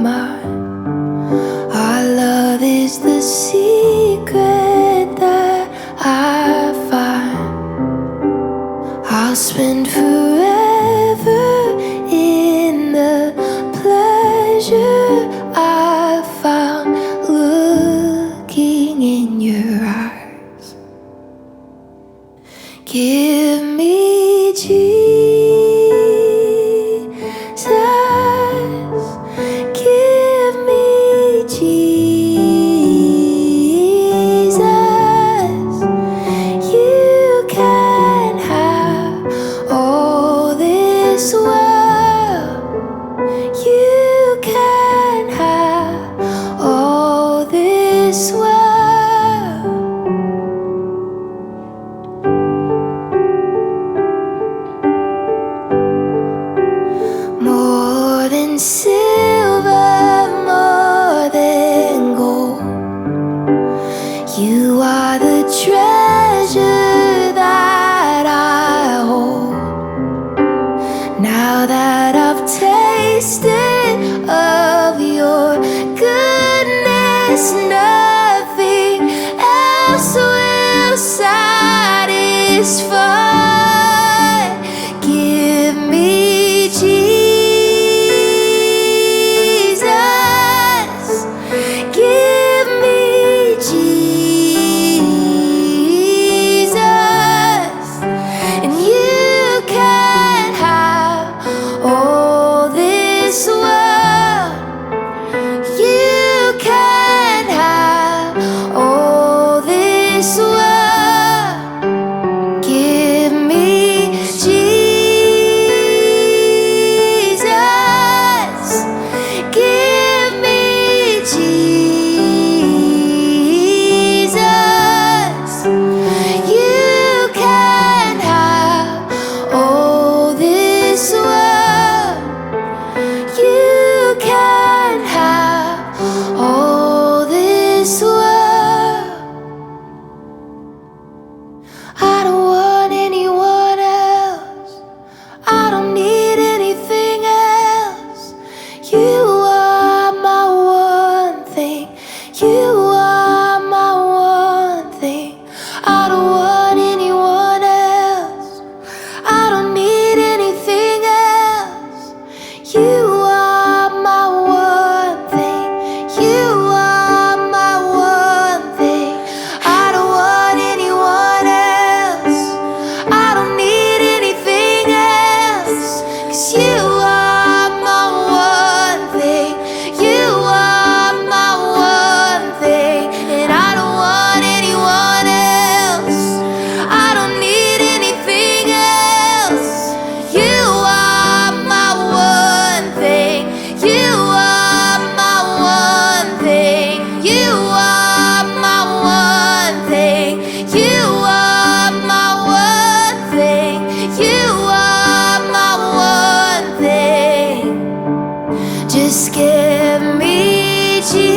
mine. Our love is the secret that I find. I'll spend forever in the pleasure I found looking in your eyes. Give me Jesus, give me Jesus. You can have all this world. You can have all this world. More than silver, more than gold. You are the treasure that I hold. Now that I've tasted of your goodness, nothing else will satisfy. Give me Jesus, give me Jesus, and you can have all this world. You can have all this world. Give me Jesus, give me Jesus. You can have all this world. You can have all this world. I don't want anyone else. I don't need anything else. You are my one thing. You are my one thing. I don't want anyone else. I don't need anything else. You are my one thing. You are my one thing. I don't want anyone else. I don't need anything else. 'Cause you are my one thing. You are my one thing. And I don't want anyone else. I don't need anything else. You are my one thing. You are my one thing. You are my one thing. You are my one thing. You are my one thing. Just give me Jesus.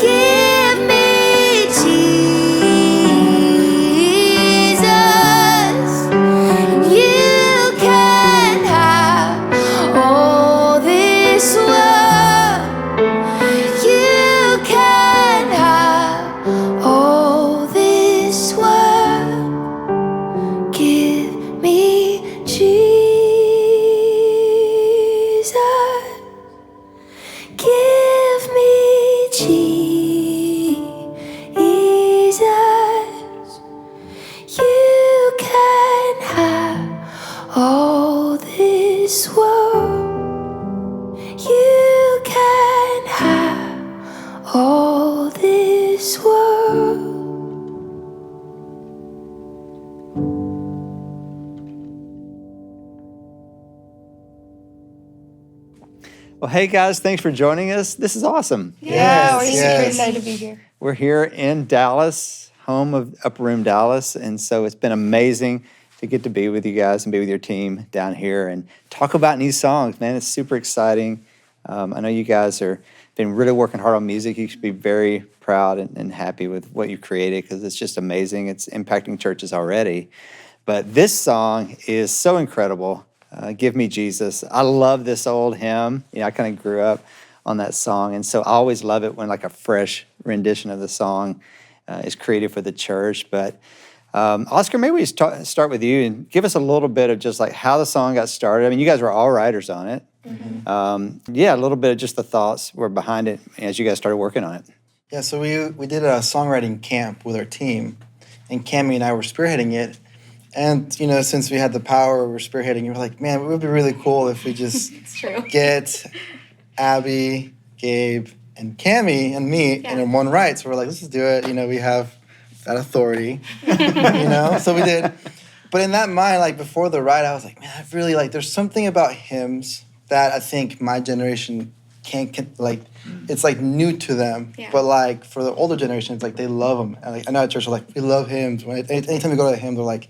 Give me Jesus. You can have all this world. You can have all this world. Give me Jesus. Give me Jesus. You can have all this world. You can have all this world. Well, hey guys, thanks for joining us. This is awesome. Yeah, we're super yes. excited to be here. We're here in Dallas, home of Upper Room Dallas, and so it's been amazing to get to be with you guys and be with your team down here and talk about new songs, man. It's super exciting. I know you guys are been really working hard on music. You should be very proud and happy with what you created because it's just amazing. It's impacting churches already. But this song is so incredible. Give Me Jesus. I love this old hymn. I kind of grew up on that song, and so I always love it when like a fresh rendition of the song is created for the church. But Oscar, maybe we start with you and give us a little bit of just like how the song got started. I mean, you guys were all writers on it. Yeah, a little bit of just the thoughts were behind it as you guys started working on it. Yeah, so we did a songwriting camp with our team, and Cammie and I were spearheading it. And, since we had the power, we were spearheading, we were like, man, it would be really cool if we just get Abbie, Gabe, and Cammie and me in one write. So we're like, let's just do it. We have that authority, So we did. But in that mind, like before the write, I was like, man, I really there's something about hymns that I think my generation can't it's like new to them. Yeah. But like for the older generation, it's like they love them. And I know at church, like, we love hymns. Anytime we go to a hymn, they're like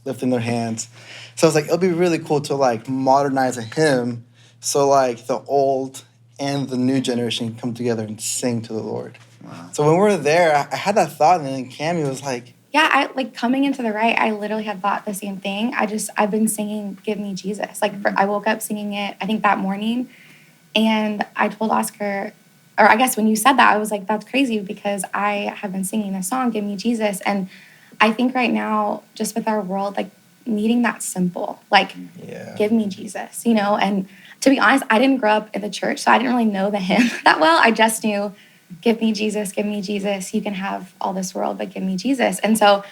lifting their hands. So I was like, it'll be really cool to like modernize a hymn so like the old and the new generation can come together and sing to the Lord. Wow. So when we were there, I had that thought, and then Cammie was like, yeah, I like coming into the write, I literally had thought the same thing. I've been singing Give Me Jesus. I woke up singing it, I think that morning, and I told Oscar, or I guess when you said that, I was like, that's crazy because I have been singing this song, Give Me Jesus. And I think right now, just with our world, like needing that simple, give me Jesus, and to be honest, I didn't grow up in the church, so I didn't really know the hymn that well. I just knew, give me Jesus, you can have all this world, but give me Jesus. And so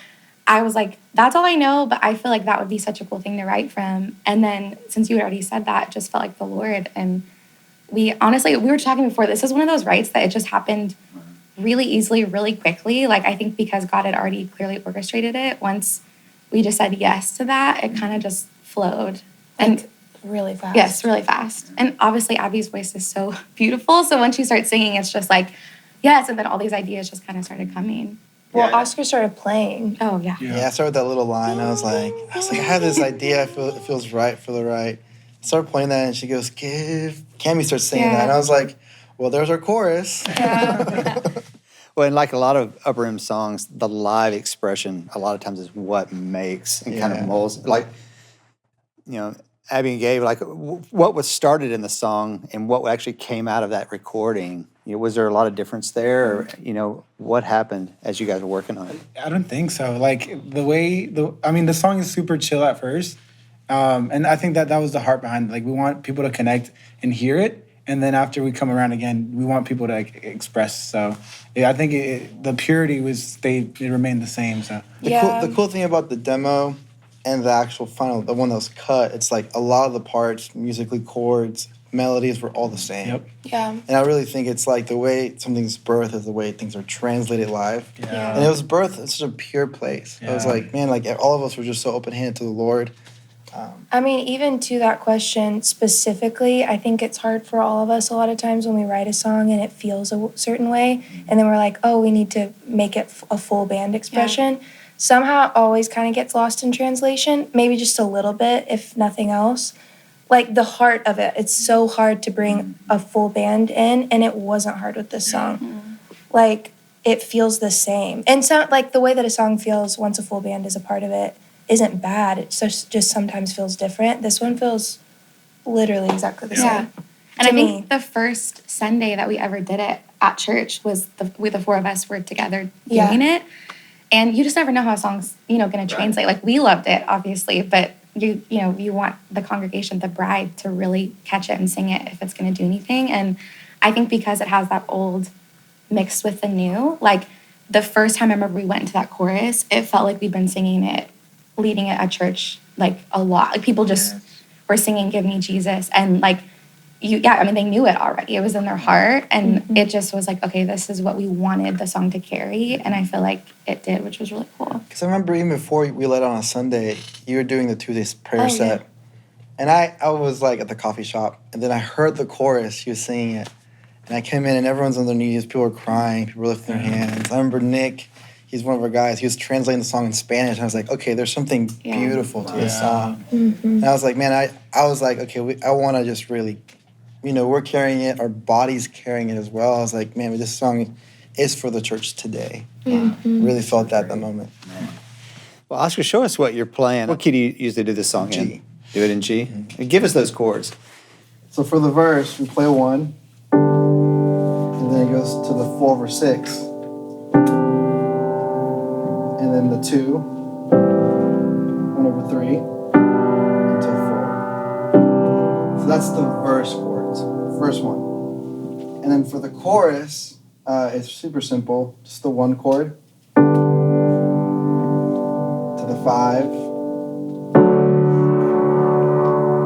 I was like, that's all I know, but I feel like that would be such a cool thing to write from. And then since you had already said that, it just felt like the Lord. And we were talking before, this is one of those writes that it just happened really easily, really quickly. Like, I think because God had already clearly orchestrated it, once we just said yes to that, it kind of just flowed. And really fast. Yes, really fast. And obviously Abbie's voice is so beautiful. So when she starts singing, it's just like, yes. And then all these ideas just kind of started coming. Well, Oscar started playing. Oh, yeah. Yeah, I started with that little line. I was like, I have this idea. I feel it feels right for the right. I started playing that, and she goes, Cammie starts singing that. And I was like, well, there's our chorus. Yeah. Well, and like a lot of Upper Room songs, the live expression a lot of times is what makes and kind of molds. Like, Abbie and Gabe, like what was started in the song and what actually came out of that recording? Was there a lot of difference there? Or, what happened as you guys were working on it? I don't think so. Like the song is super chill at first. And I think that was the heart behind it. Like, we want people to connect and hear it. And then after we come around again, we want people to express. So I think the purity it remained the same. So the cool thing about the demo and the actual final, the one that was cut, it's like a lot of the parts, musically, chords, melodies were all the same. Yep. Yeah. And I really think it's like the way something's birthed is the way things are translated live. Yeah. And it was birthed in such a pure place. Yeah. I was like, man, like all of us were just so open-handed to the Lord. I mean, even to that question specifically, I think it's hard for all of us a lot of times when we write a song and it feels a certain way, and then we're like, oh, we need to make it a full band expression. Yeah. Somehow it always kind of gets lost in translation, maybe just a little bit, if nothing else. Like the heart of it, it's so hard to bring a full band in, and it wasn't hard with this song. Mm-hmm. Like, it feels the same. And so, like, the way that a song feels once a full band is a part of it isn't bad. It just sometimes feels different. This one feels literally exactly the same. And I think the first Sunday that we ever did it at church was the four of us were together doing it. And you just never know how a song's, going to translate. Like, we loved it, obviously, but you want the congregation, the bride, to really catch it and sing it if it's going to do anything. And I think because it has that old mixed with the new, like the first time I remember we went into that chorus, it felt like we'd been singing it, leading it at church, like a lot. Like people just were singing Give Me Jesus. And like, they knew it already. It was in their heart. And it just was like, okay, this is what we wanted the song to carry. And I feel like it did, which was really cool. Because I remember even before we led on a Sunday, you were doing the Tuesday prayer set. Yeah. And I was like at the coffee shop. And then I heard the chorus. She was singing it. And I came in and everyone's on their knees. People were crying. People were lifting their hands. I remember Nick, he's one of our guys. He was translating the song in Spanish. And I was like, okay, there's something beautiful to this song. Mm-hmm. And I was like, man, I was like, okay, I want to just really, we're carrying it. Our body's carrying it as well. I was like, man, this song is for the church today. Mm-hmm. Really felt that at the moment. Well, Oscar, show us what you're playing. What key do you usually do this song in? G. Do it in G. And give us those chords. So for the verse, we play 1, and then it goes to the 4 over 6, and then the 2, 1 over 3, into 4. So that's the verse chords, first one. And then for the chorus, it's super simple, just the 1 chord to the 5,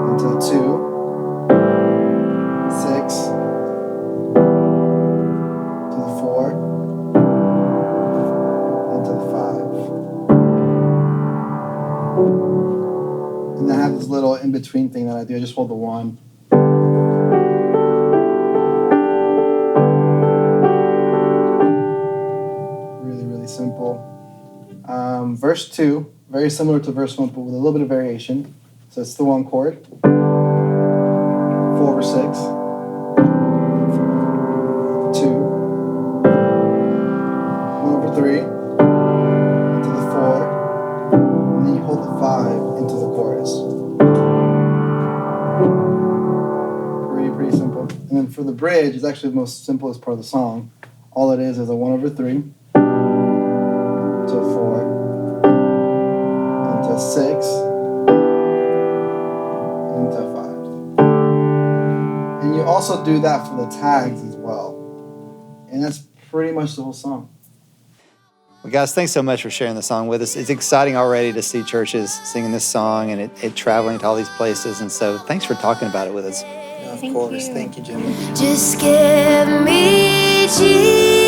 into the 2. 6 to the 4 and to the 5. And then I have this little in-between thing that I do. I just hold the 1. Really, really simple. Verse 2, very similar to verse 1, but with a little bit of variation. So it's the 1 chord, 4 over 6. 2, 1 over 3, into the 4, and then you hold the 5 into the chorus. Pretty simple. And then for the bridge, it's actually the most simplest part of the song. All it is a 1 over 3, to a 4, into a 6, into a 5. And you also do that for the tags as well. And that's pretty much the whole song. Well, guys, thanks so much for sharing the song with us. It's exciting already to see churches singing this song and it traveling to all these places. And so thanks for talking about it with us. Yeah, of Thank course. you. Thank you, Jimmy. Just give me Jesus.